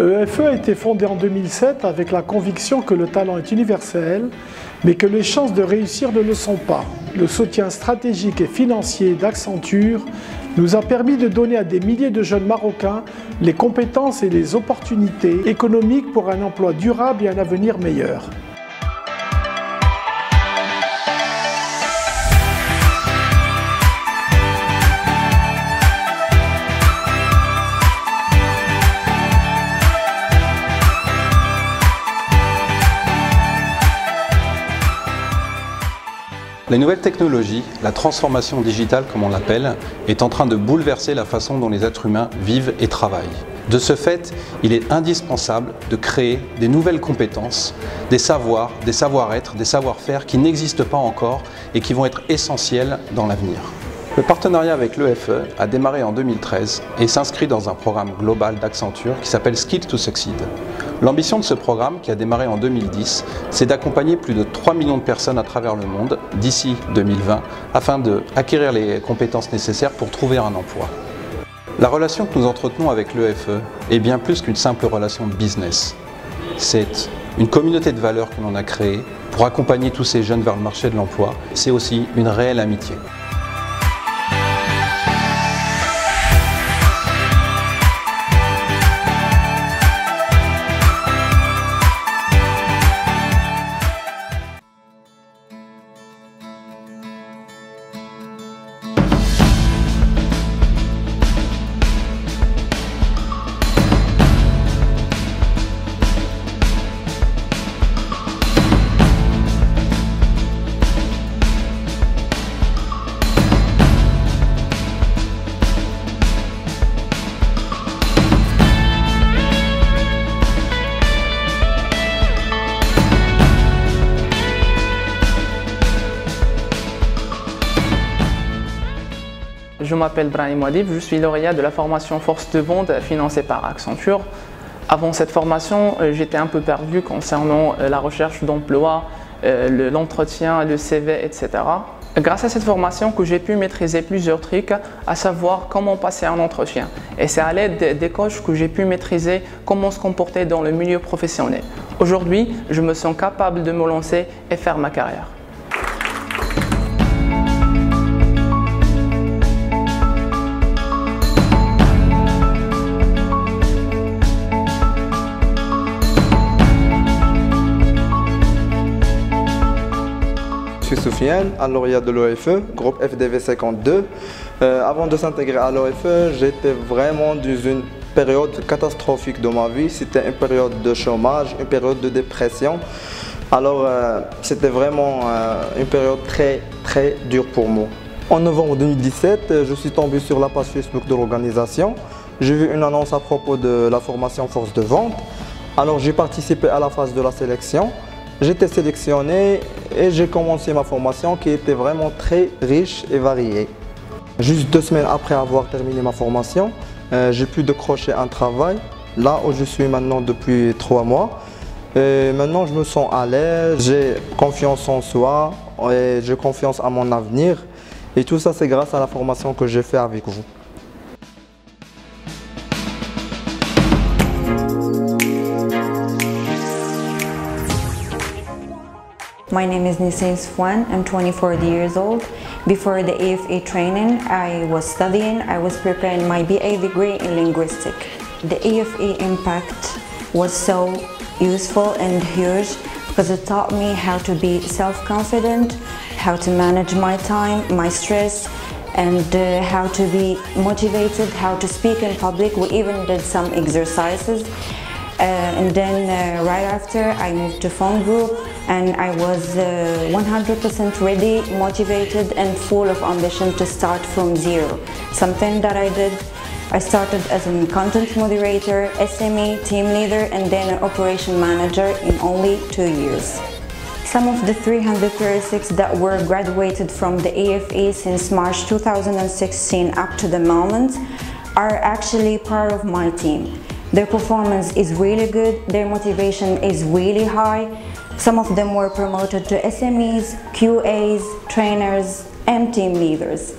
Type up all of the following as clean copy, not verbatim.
EFE a été fondé en 2007 avec la conviction que le talent est universel, mais que les chances de réussir ne le sont pas. Le soutien stratégique et financier d'Accenture nous a permis de donner à des milliers de jeunes Marocains les compétences et les opportunités économiques pour un emploi durable et un avenir meilleur. Les nouvelles technologies, la transformation digitale comme on l'appelle, est en train de bouleverser la façon dont les êtres humains vivent et travaillent. De ce fait, il est indispensable de créer des nouvelles compétences, des savoirs, des savoir-être, des savoir-faire qui n'existent pas encore et qui vont être essentiels dans l'avenir. Le partenariat avec l'EFE a démarré en 2013 et s'inscrit dans un programme global d'Accenture qui s'appelle Skills to Succeed. L'ambition de ce programme, qui a démarré en 2010, c'est d'accompagner plus de 3 millions de personnes à travers le monde d'ici 2020 afin d'acquérir les compétences nécessaires pour trouver un emploi. La relation que nous entretenons avec l'EFE est bien plus qu'une simple relation de business. C'est une communauté de valeurs que l'on a créée pour accompagner tous ces jeunes vers le marché de l'emploi. C'est aussi une réelle amitié. Je m'appelle Brahim Wadib, je suis lauréat de la formation Force de Vente financée par Accenture. Avant cette formation, j'étais un peu perdu concernant la recherche d'emploi, l'entretien, le CV, etc. Grâce à cette formation que j'ai pu maîtriser plusieurs trucs, à savoir comment passer un entretien. Et c'est à l'aide des coachs que j'ai pu maîtriser comment se comporter dans le milieu professionnel. Aujourd'hui, je me sens capable de me lancer et faire ma carrière. Je suis Soufiane, un lauréat de l'OFE, groupe FDV 52. Avant de s'intégrer à l'OFE, j'étais vraiment dans une période catastrophique de ma vie. C'était une période de chômage, une période de dépression. Alors c'était vraiment une période très dure pour moi. En novembre 2017, je suis tombé sur la page Facebook de l'organisation. J'ai vu une annonce à propos de la formation Force de Vente. Alors j'ai participé à la phase de la sélection. J'étais sélectionné et j'ai commencé ma formation qui était vraiment très riche et variée. Juste 2 semaines après avoir terminé ma formation, j'ai pu décrocher un travail, là où je suis maintenant depuis 3 mois. Et maintenant je me sens à l'aise, j'ai confiance en soi et j'ai confiance à mon avenir. Et tout ça c'est grâce à la formation que j'ai fait avec vous. My name is Niseen Swan. I'm 24 years old. Before the AFA training, I was studying. I was preparing my BA degree in linguistics. The AFA impact was so useful and huge because it taught me how to be self-confident, how to manage my time, my stress, and how to be motivated, how to speak in public. We even did some exercises. And then right after I moved to phone group and I was 100% ready, motivated and full of ambition to start from zero. Something that I did, I started as a content moderator, SME, team leader and then an operation manager in only 2 years. Some of the 336 that were graduated from the AFA since March 2016 up to the moment are actually part of my team. Their performance is really good, their motivation is really high. Some of them were promoted to SMEs, QAs, trainers, and team leaders.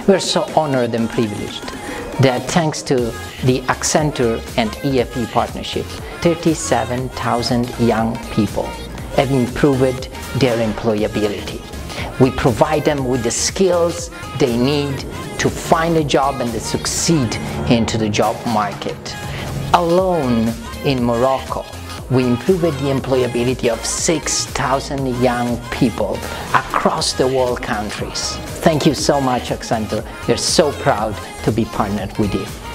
We're so honored and privileged that thanks to the Accenture and EFE partnership, 37,000 young people have improved their employability. We provide them with the skills they need to find a job and to succeed into the job market. Alone in Morocco, we improved the employability of 6,000 young people across the world countries. Thank you so much, Accenture. We're so proud to be partnered with you.